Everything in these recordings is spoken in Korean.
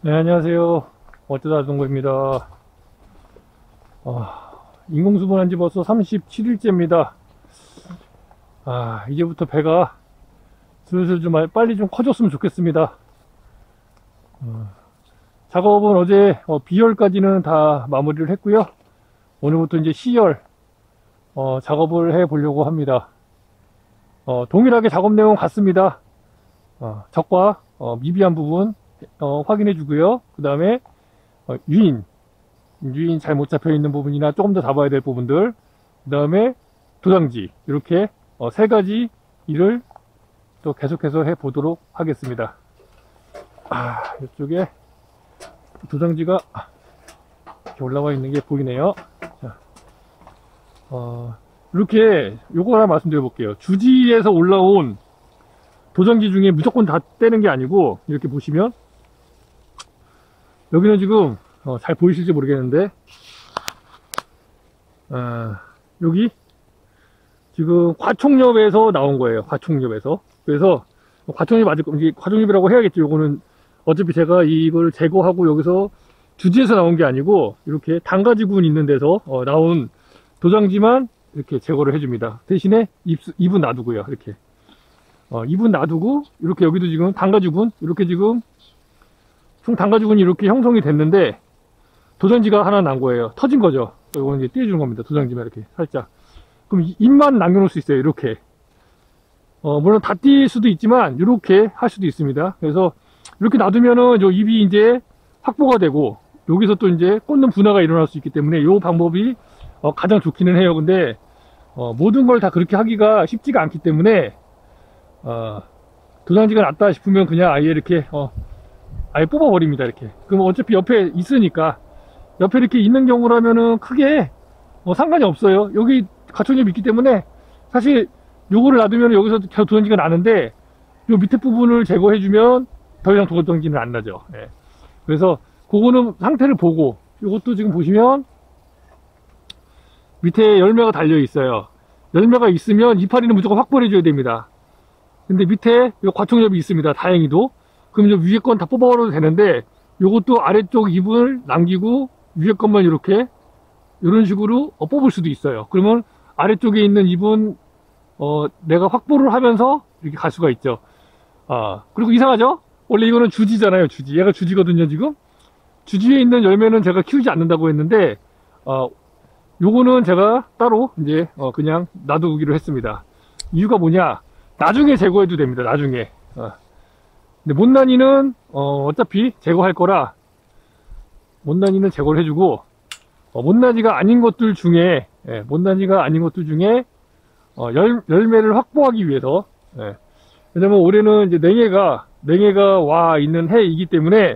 네, 안녕하세요. 어쩌다 동거입니다. 인공수분한 지 벌써 37일째입니다. 이제부터 배가 슬슬 좀 빨리 좀 커졌으면 좋겠습니다. 작업은 어제 B열까지는 다 마무리를 했고요. 오늘부터 이제 C열 작업을 해 보려고 합니다. 동일하게 작업 내용은 같습니다. 적과 미비한 부분 확인해 주고요. 그 다음에 유인 잘못 잡혀 있는 부분이나 조금 더 잡아야 될 부분들, 그 다음에 도장지, 이렇게 세 가지 일을 또 계속해서 해 보도록 하겠습니다. 이쪽에 도장지가 이렇게 올라와 있는 게 보이네요. 자, 이렇게 요거 하나 말씀드려 볼게요. 주지에서 올라온 도장지 중에 무조건 다 떼는 게 아니고, 이렇게 보시면 여기는 지금 잘 보이실지 모르겠는데, 여기 지금 과총엽에서 나온 거예요. 과총엽에서. 그래서 과총엽 맞을 겁니다. 과총엽이라고 해야겠죠. 요거는 어차피 제가 이걸 제거하고 여기서 주지에서 나온 게 아니고, 이렇게 단가지군 있는 데서 나온 도장지만 이렇게 제거를 해줍니다. 대신에 입은 놔두고요. 이렇게 입은 놔두고, 이렇게 여기도 지금 단가지군, 이렇게 지금 총 단가지군이 이렇게 형성이 됐는데, 도장지가 하나 난 거예요. 터진 거죠. 이거는 이제 띄워주는 겁니다. 도장지만 이렇게 살짝. 그럼 입만 남겨놓을 수 있어요. 이렇게. 물론 다 띄일 수도 있지만, 이렇게 할 수도 있습니다. 그래서 이렇게 놔두면은 저 입이 이제 확보가 되고, 여기서 또 이제 꽂는 분화가 일어날 수 있기 때문에 이 방법이 가장 좋기는 해요. 근데 모든 걸 다 그렇게 하기가 쉽지가 않기 때문에, 도장지가 났다 싶으면 그냥 아예 이렇게 아예 뽑아버립니다. 이렇게. 그럼 어차피 옆에 있으니까, 옆에 이렇게 있는 경우라면은 크게 상관이 없어요. 여기 가총엽이 있기 때문에 사실 요거를 놔두면 여기서 도장지가 나는데, 요 밑에 부분을 제거해주면 더 이상 도장지는 안 나죠. 예. 그래서 그거는 상태를 보고, 요것도 지금 보시면 밑에 열매가 달려 있어요. 열매가 있으면 이파리는 무조건 확보해 줘야 됩니다. 근데 밑에 요 과총엽이 있습니다. 다행히도. 그럼 이제 위에 건 다 뽑아버려도 되는데, 요것도 아래쪽 입을 남기고 위에 것만 이렇게 이런 식으로 뽑을 수도 있어요. 그러면 아래쪽에 있는 입은 내가 확보를 하면서 이렇게 갈 수가 있죠. 그리고 이상하죠? 원래 이거는 주지잖아요. 주지. 얘가 주지거든요. 지금 주지에 있는 열매는 제가 키우지 않는다고 했는데, 요거는 제가 따로 이제 그냥 놔두기로 했습니다. 이유가 뭐냐? 나중에 제거해도 됩니다. 나중에. 근데 못난이는 어차피 제거할 거라, 못난이는 제거를 해주고, 못난이가 아닌 것들 중에, 못난이가 아닌 것들 중에 열매를 확보하기 위해서, 왜냐면 올해는 이제 냉해가 와 있는 해이기 때문에,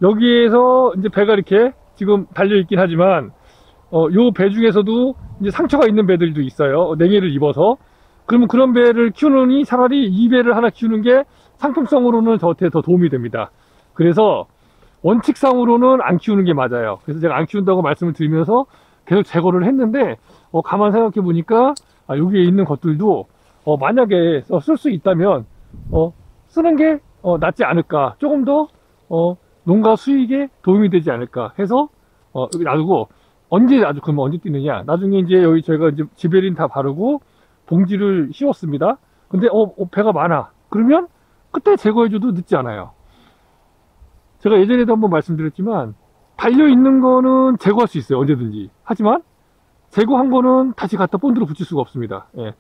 여기에서 이제 배가 이렇게 지금 달려 있긴 하지만, 요 배 중에서도 이제 상처가 있는 배들도 있어요. 냉해를 입어서. 그러면 그런 배를 키우느니 차라리 이 배를 하나 키우는 게 상품성으로는 저한테 더 도움이 됩니다. 그래서 원칙상으로는 안 키우는 게 맞아요. 그래서 제가 안 키운다고 말씀을 드리면서 계속 제거를 했는데, 가만 생각해 보니까 여기에 있는 것들도 만약에 쓸 수 있다면 쓰는 게 낫지 않을까, 조금 더 농가 수익에 도움이 되지 않을까 해서 여기 놔두고, 그러면 언제 뛰느냐, 나중에 이제 여기 저희가 이제 지베린 다 바르고 봉지를 씌웠습니다. 근데 배가 많아. 그러면 그때 제거해줘도 늦지 않아요. 제가 예전에도 한번 말씀드렸지만, 달려있는 거는 제거할 수 있어요. 언제든지. 하지만 제거한 거는 다시 갖다 본드로 붙일 수가 없습니다. 예.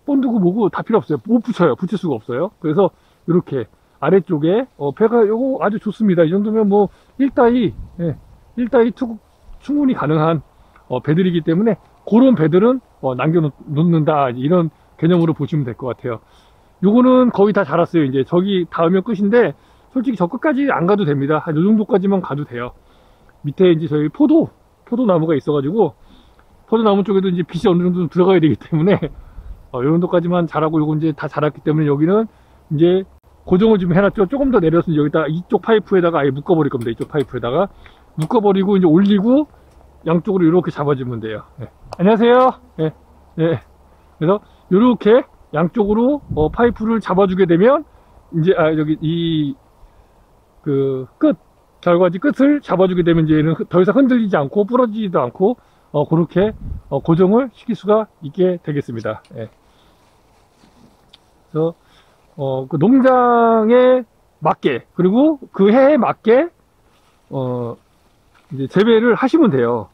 본드고 뭐고 다 필요 없어요. 못 붙여요. 붙일 수가 없어요. 그래서 이렇게 아래쪽에 배가 요거 아주 좋습니다. 이 정도면 뭐 1따위 투 충분히 가능한 배들이기 때문에, 그런 배들은 남겨놓는다, 이런 개념으로 보시면 될 것 같아요. 요거는 거의 다 자랐어요. 이제 저기 닿으면 끝인데, 솔직히 저 끝까지 안 가도 됩니다. 한 요 정도까지만 가도 돼요. 밑에 이제 저희 포도나무가 있어가지고, 포도나무 쪽에도 이제 빛이 어느 정도 들어가야 되기 때문에, 요 정도까지만 자라고, 요거 이제 다 자랐기 때문에 여기는 이제 고정을 좀 해놨죠. 조금 더 내려서 여기다 이쪽 파이프에다가 아예 묶어버릴 겁니다. 이쪽 파이프에다가 묶어버리고 이제 올리고 양쪽으로 이렇게 잡아주면 돼요. 안녕하세요. 그래서 이렇게 양쪽으로 파이프를 잡아주게 되면, 이제 여기 이 끝 결과지 끝을 잡아주게 되면 이제 얘는 더 이상 흔들리지 않고 부러지지도 않고 그렇게 고정을 시킬 수가 있게 되겠습니다. 예. 그래서 그 농장에 맞게 그리고 그 해에 맞게 이제 재배를 하시면 돼요.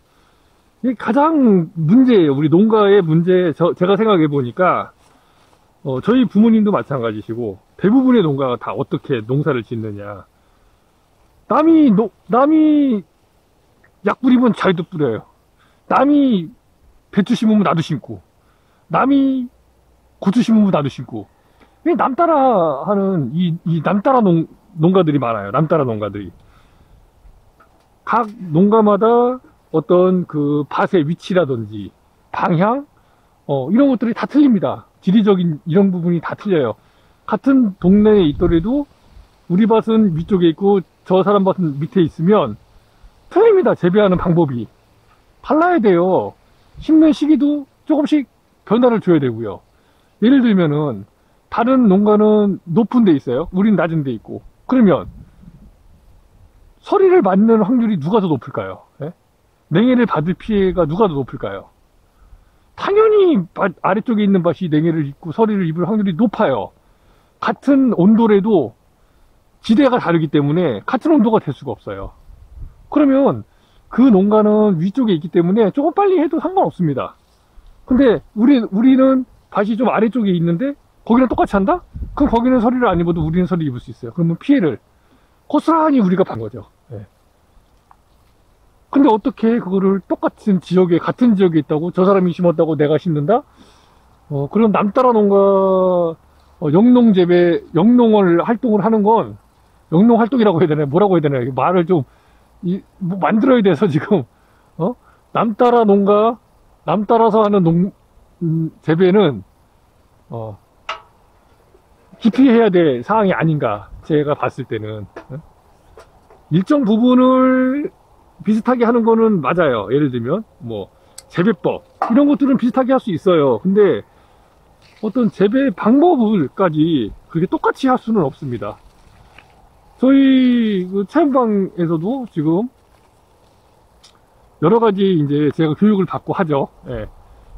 이게 가장 문제예요. 우리 농가의 문제. 제가 생각해 보니까 저희 부모님도 마찬가지시고 대부분의 농가가 다 어떻게 농사를 짓느냐. 남이 약 뿌리면 자기도 뿌려요. 남이 배추 심으면 나도 심고, 남이 고추 심으면 나도 심고. 남 따라 하는 이 남 따라 농가들이 많아요. 남 따라 농가들이. 각 농가마다 어떤 그 밭의 위치라든지 방향 이런 것들이 다 틀립니다. 지리적인 이런 부분이 다 틀려요. 같은 동네에 있더라도 우리 밭은 위쪽에 있고 저 사람 밭은 밑에 있으면 틀립니다. 재배하는 방법이 달라야 돼요. 심는 시기도 조금씩 변화를 줘야 되고요. 예를 들면은 다른 농가는 높은 데 있어요. 우린 낮은 데 있고. 그러면 서리를 맞는 확률이 누가 더 높을까요? 예? 냉해를 받을 피해가 누가 더 높을까요? 당연히 아래쪽에 있는 밭이 냉해를 입고 서리를 입을 확률이 높아요. 같은 온도라도 지대가 다르기 때문에 같은 온도가 될 수가 없어요. 그러면 그 농가는 위쪽에 있기 때문에 조금 빨리 해도 상관없습니다. 근데 우리는 밭이 좀 아래쪽에 있는데 거기랑 똑같이 한다? 그럼 거기는 서리를 안 입어도 우리는 서리 입을 수 있어요. 그러면 피해를 고스란히 우리가 받는 거죠. 예. 근데 어떻게 그거를 똑같은 지역에 같은 지역에 있다고 저 사람이 심었다고 내가 심는다? 그럼 남따라 농가 영농재배 영농을 활동을 하는 건 영농 활동이라고 해야 되나요? 뭐라고 해야 되나요? 말을 좀 뭐 만들어야 돼서 지금 남따라 농가 남따라서 하는 재배는 깊이 해야 될 사항이 아닌가 제가 봤을 때는. 일정 부분을 비슷하게 하는 거는 맞아요. 예를 들면 뭐 재배법 이런 것들은 비슷하게 할 수 있어요. 근데 어떤 재배 방법을까지 그렇게 똑같이 할 수는 없습니다. 저희 그 체험방에서도 지금 여러 가지 이제 제가 교육을 받고 하죠. 예.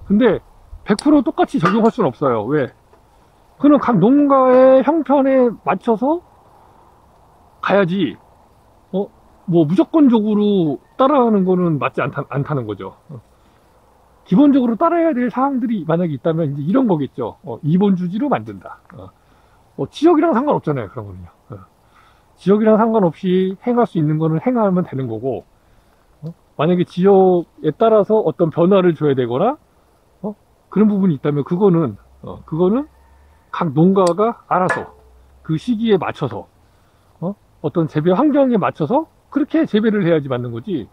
근데 100% 똑같이 적용할 수는 없어요. 왜? 그는 각 농가의 형편에 맞춰서 가야지, 뭐 무조건적으로 따라하는 거는 맞지 않다는 거죠. 기본적으로 따라야 될 사항들이 만약에 있다면 이제 이런 거겠죠. 2번 주지로 만든다. 지역이랑 상관없잖아요. 그런 거는요. 지역이랑 상관없이 행할 수 있는 거는 행하면 되는 거고, 만약에 지역에 따라서 어떤 변화를 줘야 되거나, 그런 부분이 있다면 그거는 각 농가가 알아서 그 시기에 맞춰서, 어떤 재배 환경에 맞춰서 그렇게 재배를 해야지 맞는 거지.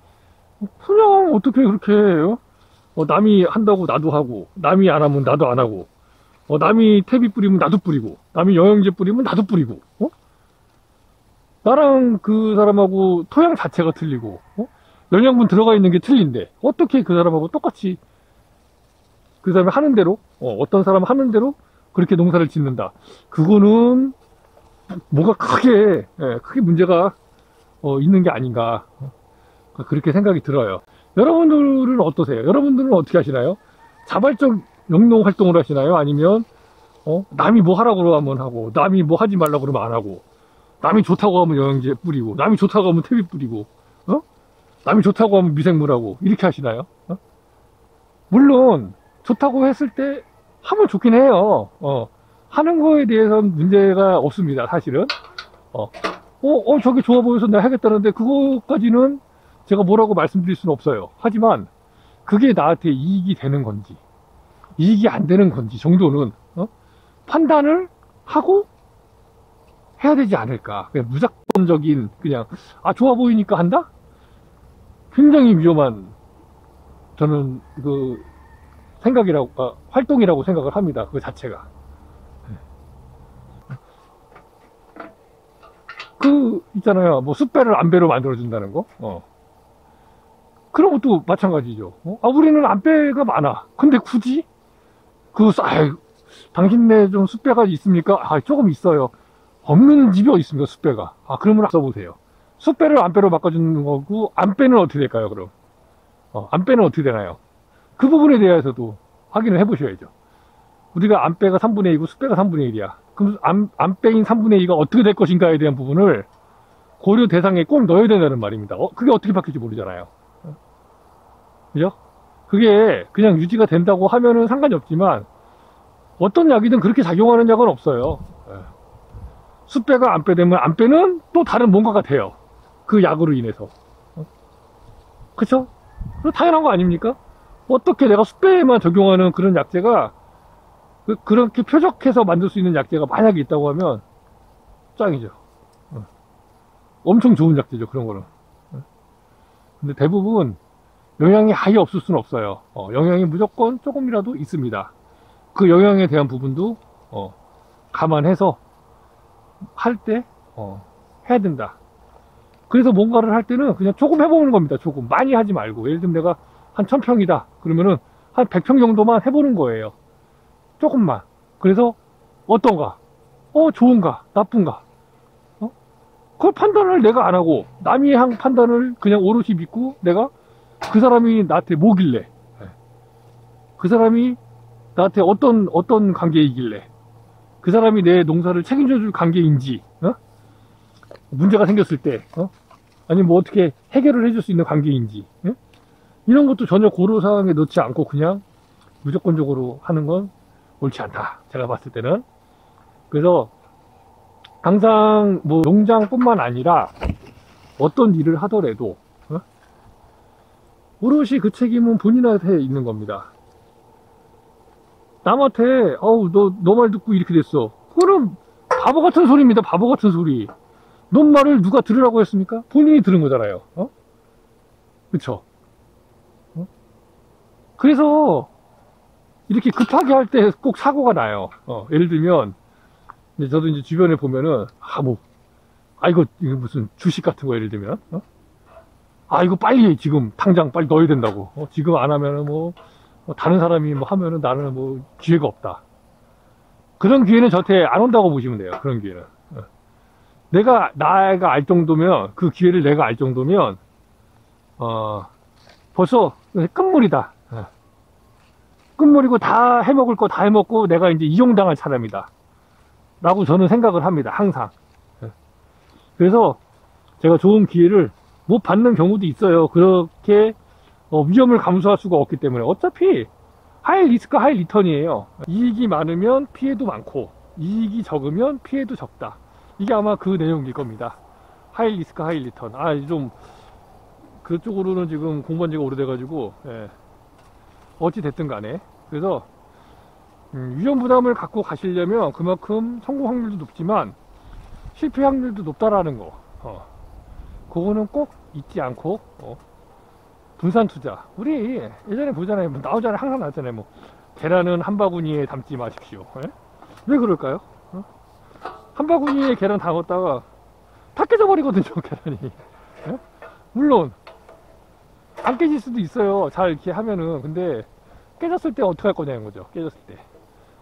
그냥 어떻게 그렇게 해요? 남이 한다고 나도 하고, 남이 안 하면 나도 안 하고, 남이 퇴비 뿌리면 나도 뿌리고, 남이 영양제 뿌리면 나도 뿌리고, 나랑 그 사람하고 토양 자체가 틀리고, 영양분 들어가 있는 게 틀린데, 어떻게 그 사람하고 똑같이 그 사람이 하는 대로, 어떤 사람 하는 대로 그렇게 농사를 짓는다. 그거는 뭐가 크게 문제가 있는 게 아닌가. 그렇게 생각이 들어요. 여러분들은 어떠세요? 여러분들은 어떻게 하시나요? 자발적 영농 활동을 하시나요? 아니면 남이 뭐 하라고 하면 하고, 남이 뭐 하지 말라고 그러면 안 하고, 남이 좋다고 하면 영양제 뿌리고, 남이 좋다고 하면 퇴비 뿌리고, 남이 좋다고 하면 미생물하고, 이렇게 하시나요? 물론 좋다고 했을 때 하면 좋긴 해요. 하는 거에 대해서는 문제가 없습니다. 사실은 저게 좋아 보여서 내가 하겠다는데 그거까지는 제가 뭐라고 말씀드릴 수는 없어요. 하지만 그게 나한테 이익이 되는 건지 이익이 안 되는 건지 정도는 판단을 하고 해야 되지 않을까. 그냥 무작정적인 그냥 좋아 보이니까 한다? 굉장히 위험한 저는 그 생각이라고 활동이라고 생각을 합니다. 그 자체가. 있잖아요. 뭐 숯배를 안배로 만들어준다는 거. 그런 것도 마찬가지죠. 우리는 안배가 많아. 근데 굳이? 당신네 좀 숯배가 있습니까? 조금 있어요. 없는 집이 어디 있습니까? 숯배가. 그러면 써보세요. 숫배를 안배로 바꿔주는 거고, 안배는 어떻게 될까요, 그럼? 안배는 어떻게 되나요? 그 부분에 대해서도 확인을 해보셔야죠. 우리가 안배가 3분의 2고 숫배가 3분의 1이야. 그럼 안배인 3분의 2가 어떻게 될 것인가에 대한 부분을 고려 대상에 꼭 넣어야 된다는 말입니다. 그게 어떻게 바뀔지 모르잖아요. 그죠? 그게 그냥 유지가 된다고 하면은 상관이 없지만, 어떤 약이든 그렇게 작용하는 약은 없어요. 숫배가 안배되면 안배는 또 다른 뭔가가 돼요. 그 약으로 인해서. 그쵸? 당연한 거 아닙니까? 어떻게 내가 숫배에만 적용하는 그런 약제가 그렇게 표적해서 만들 수 있는 약제가 만약에 있다고 하면 짱이죠. 엄청 좋은 약제죠, 그런 거는. 근데 대부분 영향이 아예 없을 수는 없어요. 영향이 무조건 조금이라도 있습니다. 그 영향에 대한 부분도 감안해서 할 때 해야 된다. 그래서 뭔가를 할 때는 그냥 조금 해보는 겁니다. 조금 많이 하지 말고, 예를 들면 내가 한 1000평이다 그러면은 한 100평 정도만 해보는 거예요. 조금만. 그래서 어떤가, 좋은가, 나쁜가, 그걸 판단을 내가 안 하고 남이 한 판단을 그냥 오롯이 믿고, 내가 그 사람이 나한테 뭐길래, 그 사람이 나한테 어떤 관계이길래, 그 사람이 내 농사를 책임져 줄 관계인지, 문제가 생겼을 때, 아니 뭐 어떻게 해결을 해줄 수 있는 관계인지, 이런 것도 전혀 고려사항에 넣지 않고 그냥 무조건적으로 하는 건 옳지 않다, 제가 봤을 때는. 그래서 항상 뭐 농장뿐만 아니라 어떤 일을 하더라도 오롯이 그 책임은 본인한테 있는 겁니다. 남한테 너 말 듣고 이렇게 됐어, 그거는 바보 같은 소리입니다. 바보 같은 소리. 넌 말을 누가 들으라고 했습니까? 본인이 들은 거잖아요. 그쵸? 그래서 이렇게 급하게 할 때 꼭 사고가 나요. 예를 들면 이제 저도 이제 주변에 보면은 이거 무슨 주식 같은 거 예를 들면 이거 빨리 지금 당장 빨리 넣어야 된다고, 지금 안 하면은 뭐 다른 사람이 뭐 하면은 나는 뭐 기회가 없다. 그런 기회는 저한테 안 온다고 보시면 돼요. 그런 기회는 내가 알 정도면, 그 기회를 내가 알 정도면 벌써 끝물이다. 끝물이고 다 해먹을 거 다 해먹고 내가 이제 이용당할 사람이다 라고 저는 생각을 합니다, 항상. 그래서 제가 좋은 기회를 못 받는 경우도 있어요. 그렇게 위험을 감수할 수가 없기 때문에. 어차피 하이 리스크 하이 리턴이에요. 이익이 많으면 피해도 많고, 이익이 적으면 피해도 적다. 이게 아마 그 내용일 겁니다. 하이 리스크 하이 리턴. 좀 그쪽으로는 지금 공부한 지가 오래돼 가지고 어찌 됐든 간에. 그래서 위험 부담을 갖고 가시려면 그만큼 성공 확률도 높지만 실패 확률도 높다라는 거, 그거는 꼭 잊지 않고 분산 투자. 우리 예전에 보잖아요. 나오잖아요. 항상 나왔잖아요. 뭐 계란은 한 바구니에 담지 마십시오. 왜 그럴까요? 한 바구니에 계란 담았다가 다 깨져버리거든요, 계란이. 물론 안 깨질 수도 있어요, 잘 이렇게 하면은. 근데 깨졌을 때 어떻게 할 거냐는 거죠. 깨졌을 때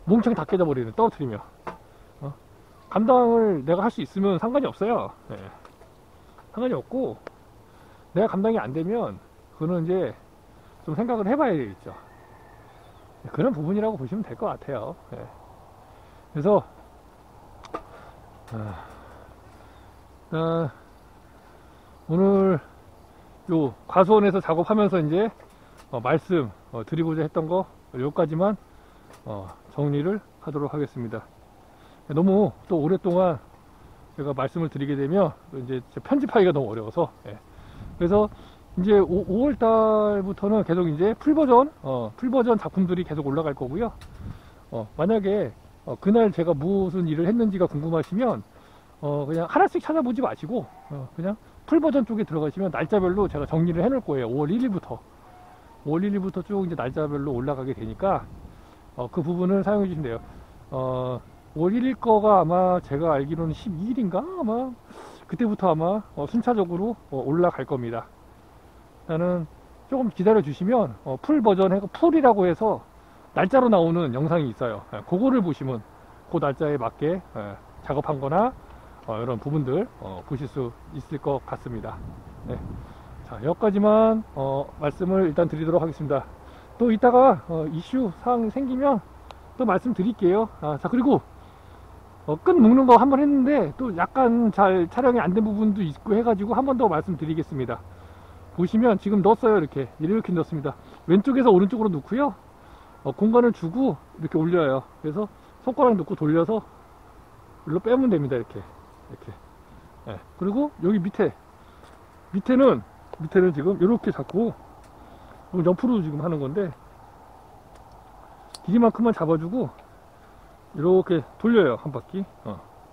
몽창 다 깨져버리는, 떨어뜨리면. 감당을 내가 할 수 있으면 상관이 없어요. 상관이 없고, 내가 감당이 안 되면 그거는 이제 좀 생각을 해봐야 되겠죠. 그런 부분이라고 보시면 될 것 같아요. 그래서 오늘 요 과수원에서 작업하면서 이제 말씀 드리고자 했던 거 여기까지만 정리를 하도록 하겠습니다. 너무 또 오랫동안 제가 말씀을 드리게 되면 이제 편집하기가 너무 어려워서, 그래서 이제 5월 달부터는 계속 이제 풀버전 작품들이 계속 올라갈 거고요. 만약에 그날 제가 무슨 일을 했는지가 궁금하시면 그냥 하나씩 찾아보지 마시고 그냥 풀버전 쪽에 들어가시면 날짜별로 제가 정리를 해 놓을 거예요. 5월 1일부터 쭉 이제 날짜별로 올라가게 되니까 그 부분을 사용해 주시면 돼요. 5월 1일 거가 아마 제가 알기로는 12일인가 아마 그때부터 아마 순차적으로 올라갈 겁니다. 일단은 조금 기다려 주시면 풀버전 해서 풀이라고 해서 날짜로 나오는 영상이 있어요. 그거를 보시면 그 날짜에 맞게 작업한 거나 이런 부분들 보실 수 있을 것 같습니다. 네. 자, 여기까지만 말씀을 일단 드리도록 하겠습니다. 또 이따가 이슈 사항이 생기면 또 말씀드릴게요. 자, 그리고 끈 묶는 거 한번 했는데 또 약간 잘 촬영이 안 된 부분도 있고 해가지고 한 번 더 말씀드리겠습니다. 보시면 지금 넣었어요. 이렇게 넣습니다. 왼쪽에서 오른쪽으로 넣고요, 공간을 주고 이렇게 올려요. 그래서 손가락 넣고 돌려서 일로 빼면 됩니다. 이렇게. 네. 그리고 여기 밑에는 지금 이렇게 잡고 옆으로 지금 하는 건데, 길이만큼만 잡아주고 이렇게 돌려요. 한 바퀴.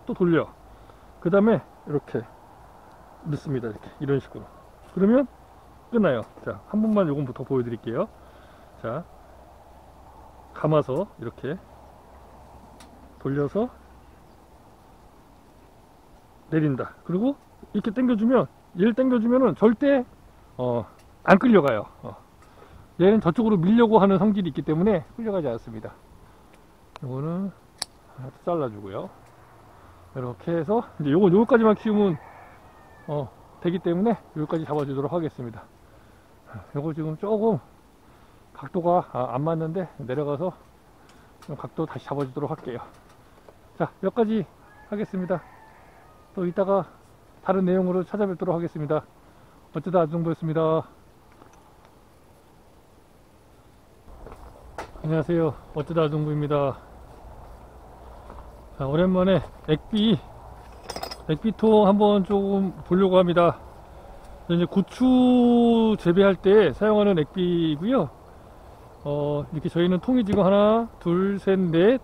또 돌려. 그 다음에 이렇게 넣습니다. 이런 식으로. 그러면 끝나요. 자, 한 번만 요금부터 보여드릴게요. 자, 감아서 이렇게 돌려서 내린다. 그리고 이렇게 당겨주면, 얘를 당겨주면은 절대 안 끌려가요. 얘는 저쪽으로 밀려고 하는 성질이 있기 때문에 끌려가지 않습니다. 요거는 하나 잘라주고요. 이렇게 해서 이제 요거까지만 키우면 되기 때문에 여기까지 잡아주도록 하겠습니다. 요거 지금 조금 각도가 안 맞는데 내려가서 좀 각도 다시 잡아주도록 할게요. 자, 여기까지 하겠습니다. 또 이따가 다른 내용으로 찾아뵙도록 하겠습니다. 어쩌다 아주정보였습니다. 안녕하세요. 어쩌다 아주정보입니다. 자, 오랜만에 액비통 한번 조금 보려고 합니다. 이제 고추 재배할 때 사용하는 액비이고요. 이렇게 저희는 통이 지금 하나, 둘, 셋, 넷,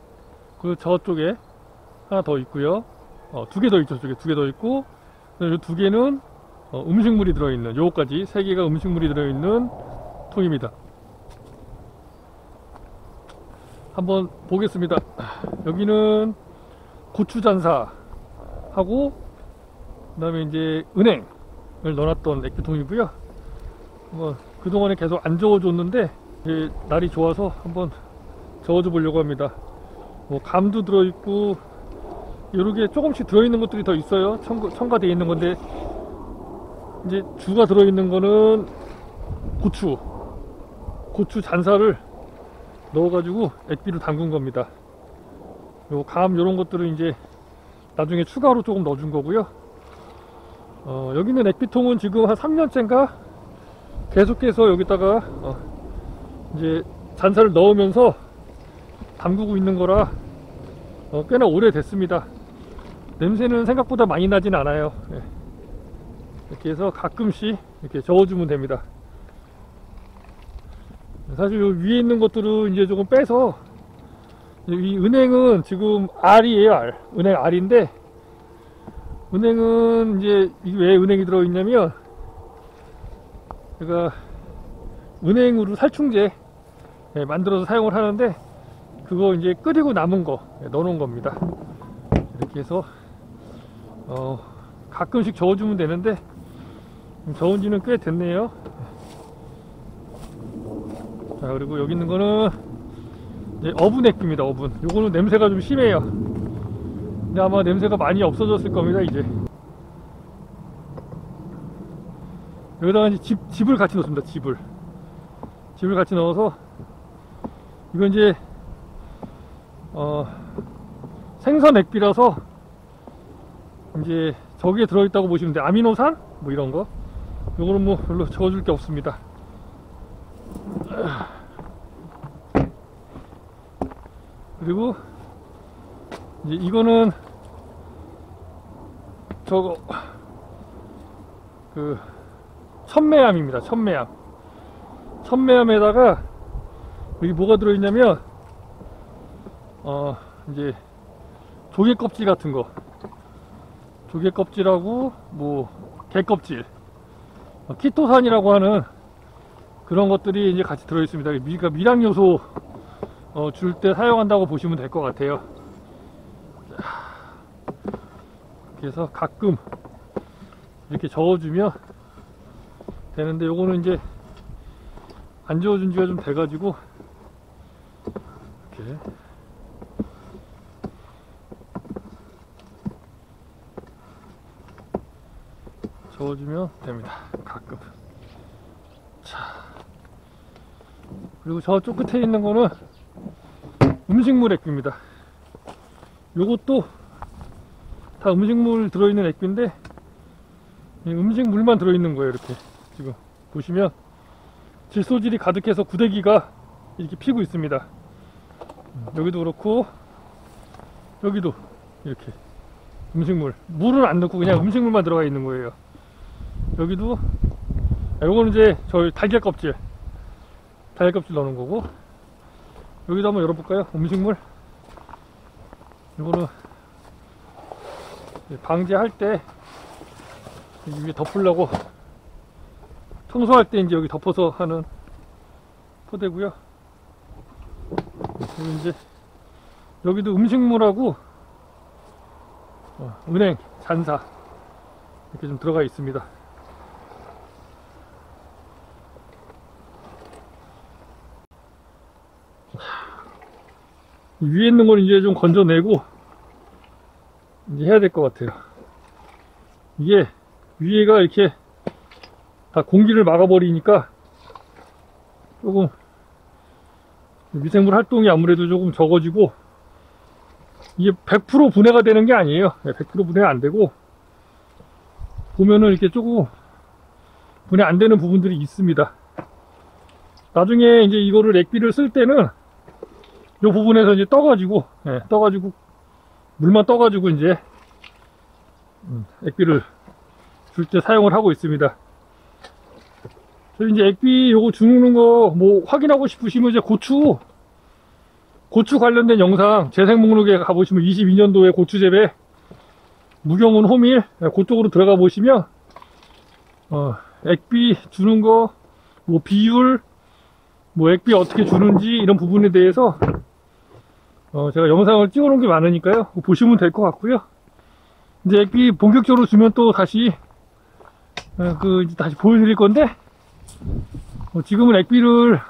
그 저쪽에 하나 더 있고요. 두 개 더 있죠. 저쪽에 두 개 더 있고, 이 두 개는 음식물이 들어있는, 요거까지 세 개가 음식물이 들어있는 통입니다. 한번 보겠습니다. 여기는 고추 잔사 하고, 그 다음에 이제 은행을 넣어놨던 액비통이고요. 그동안에 계속 안 저어줬는데 이제 날이 좋아서 한번 저어줘 보려고 합니다. 감도 들어있고 요렇게 조금씩 들어있는 것들이 더 있어요. 첨가되어 있는 건데, 이제 주가 들어있는 거는 고추 잔사를 넣어가지고 액비로 담근 겁니다. 요 감 요런 것들은 이제 나중에 추가로 조금 넣어준 거고요. 여기 있는 액비통은 지금 한 3년째인가 계속해서 여기다가 이제 잔사를 넣으면서 담그고 있는 거라 꽤나 오래 됐습니다. 냄새는 생각보다 많이 나진 않아요. 이렇게 해서 가끔씩 이렇게 저어주면 됩니다. 사실 요 위에 있는 것들은 이제 조금 빼서, 이 은행은 지금 알이에요. 은행 알인데, 은행은 이제 왜 은행이 들어있냐면, 제가 은행으로 살충제 만들어서 사용을 하는데, 그거 이제 끓이고 남은 거 넣어놓은 겁니다. 이렇게 해서 가끔씩 저어주면 되는데, 저은 지는 꽤 됐네요. 자, 그리고 여기 있는 거는 이제 어분 액비입니다. 어분. 요거는 냄새가 좀 심해요. 근데 아마 냄새가 많이 없어졌을 겁니다. 이제 여기다가 이제 즙을 같이 넣습니다. 즙을 같이 넣어서, 이건 이제 생선 액비라서 이제 저기에 들어있다고 보시면 돼요. 아미노산 뭐 이런 거. 요거는 뭐 별로 저어줄 게 없습니다. 그리고 이제 이거는 저거 그 천매암입니다. 천매암에다가 여기 뭐가 들어있냐면 이제 조개 껍질 같은 거, 조개 껍질하고 뭐 게 껍질, 키토산이라고 하는 그런 것들이 이제 같이 들어있습니다. 그러니까 미량 요소 줄 때 사용한다고 보시면 될 것 같아요. 그래서 가끔 이렇게 저어주면 되는데, 요거는 이제 안 저어준 지가 좀 돼가지고 이렇게 저어주면 됩니다. 가끔. 자, 그리고 저쪽 끝에 있는 거는 음식물 액비입니다. 요것도 다 음식물 들어있는 액비인데 음식물만 들어있는 거예요. 이렇게 지금 보시면 질소질이 가득해서 구데기가 이렇게 피고 있습니다. 여기도 그렇고 여기도 이렇게 음식물, 물은 안 넣고 그냥 음식물만 들어가 있는 거예요. 여기도 요거는 이제 저희 달걀 껍질 넣는 거고, 여기도 한번 열어볼까요? 음식물. 요거는 방제할 때 위에 덮으려고, 청소할 때 이제 여기 덮어서 하는 포대고요. 그리고 이제 여기도 음식물하고 은행, 잔사 이렇게 좀 들어가 있습니다. 위에 있는 걸 이제 좀 건져내고 이제 해야 될 것 같아요. 이게 위에가 이렇게 다 공기를 막아버리니까 조금 미생물 활동이 아무래도 조금 적어지고, 이게 100% 분해가 되는 게 아니에요. 100% 분해가 안 되고, 보면은 이렇게 조금 분해 안 되는 부분들이 있습니다. 나중에 이제 이거를 액비를 쓸 때는 이 부분에서 이제 떠가지고 물만 떠가지고 이제 액비를 줄 때 사용을 하고 있습니다. 저희 이제 액비 요거 주는 거 뭐 확인하고 싶으시면 이제 고추 관련된 영상 재생 목록에 가보시면 22년도에 고추 재배 무경운 호밀 그쪽으로 들어가 보시면 액비 주는 거 뭐 비율 뭐 액비 어떻게 주는지 이런 부분에 대해서 제가 영상을 찍어 놓은 게 많으니까요, 보시면 될 것 같고요. 이제 액비 본격적으로 주면 또 다시 다시 보여드릴 건데, 지금은 액비를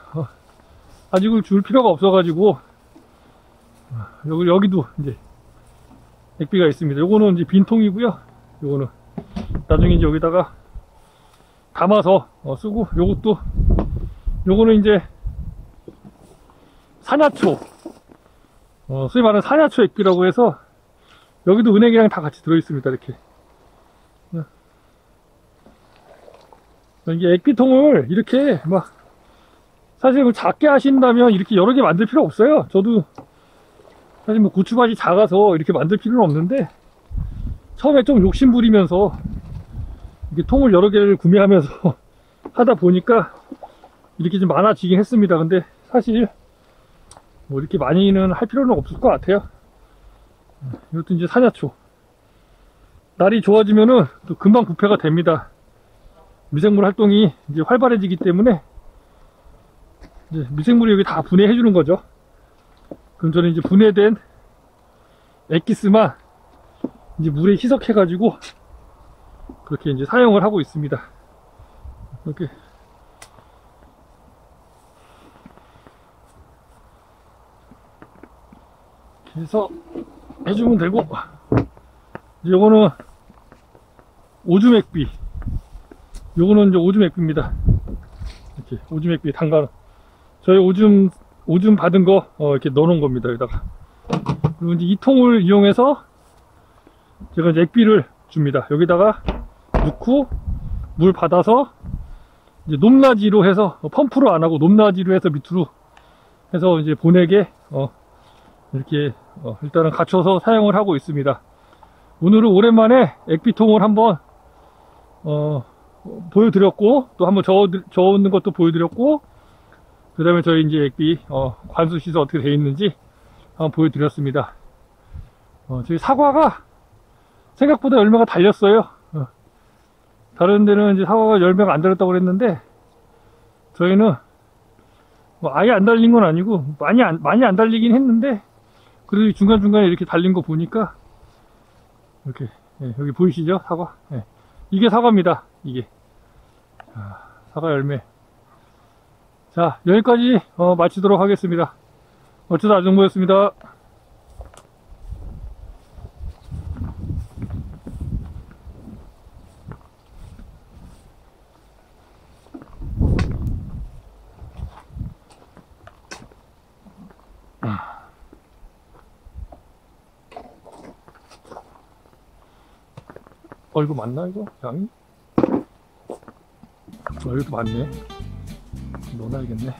아직은 줄 필요가 없어가지고 여기도 이제 액비가 있습니다. 요거는 이제 빈통이고요. 요거는 나중에 이제 여기다가 담아서 쓰고, 요거는 이제 산야초, 소위 말하는 산야초 액비라고 해서 여기도 은행이랑 다 같이 들어있습니다. 이렇게. 이게 액비통을 이렇게 막 사실 작게 하신다면 이렇게 여러 개 만들 필요 없어요. 저도 사실 뭐 고추밭이 작아서 이렇게 만들 필요는 없는데, 처음에 좀 욕심 부리면서 이렇게 통을 여러 개를 구매하면서 하다 보니까 이렇게 좀 많아지긴 했습니다. 근데 사실 뭐 이렇게 많이는 할 필요는 없을 것 같아요. 이것도 이제 산야초. 날이 좋아지면은 또 금방 부패가 됩니다. 미생물 활동이 이제 활발해지기 때문에 이제 미생물이 여기 다 분해해 주는 거죠. 그럼 저는 이제 분해된 액기스만 이제 물에 희석해 가지고 그렇게 이제 사용을 하고 있습니다. 이렇게 해서 해주면 되고, 요거는 오줌 액비. 요거는 이제 오줌 액비입니다. 이렇게 오줌 액비 담가, 저희 오줌 받은 거 이렇게 넣어 놓은 겁니다. 여기다가. 그리고 이제 이 통을 이용해서 제가 이제 액비를 줍니다. 여기다가 넣고 물 받아서 이제 높낮이로 해서, 펌프로 안 하고 높낮이로 해서 밑으로 해서 이제 보내게 이렇게 일단은 갖춰서 사용을 하고 있습니다. 오늘은 오랜만에 액비통을 한번 보여드렸고, 또 한번 저었는 것도 보여드렸고, 그 다음에 저희 이제 액비 관수 시설 어떻게 되어 있는지 한번 보여드렸습니다. 저희 사과가 생각보다 열매가 달렸어요. 다른 데는 이제 사과가 열매가 안 달렸다고 그랬는데, 저희는 뭐 아예 안 달린 건 아니고 많이 안 달리긴 했는데, 그래도 중간중간에 이렇게 달린 거 보니까 이렇게, 여기 보이시죠? 사과. 이게 사과입니다. 이게 사과 열매. 자, 여기까지 마치도록 하겠습니다. 어쩌다 아정모였습니다. 이거 맞나 이거? 양이? 이것도 맞네. 넣어놔야겠네.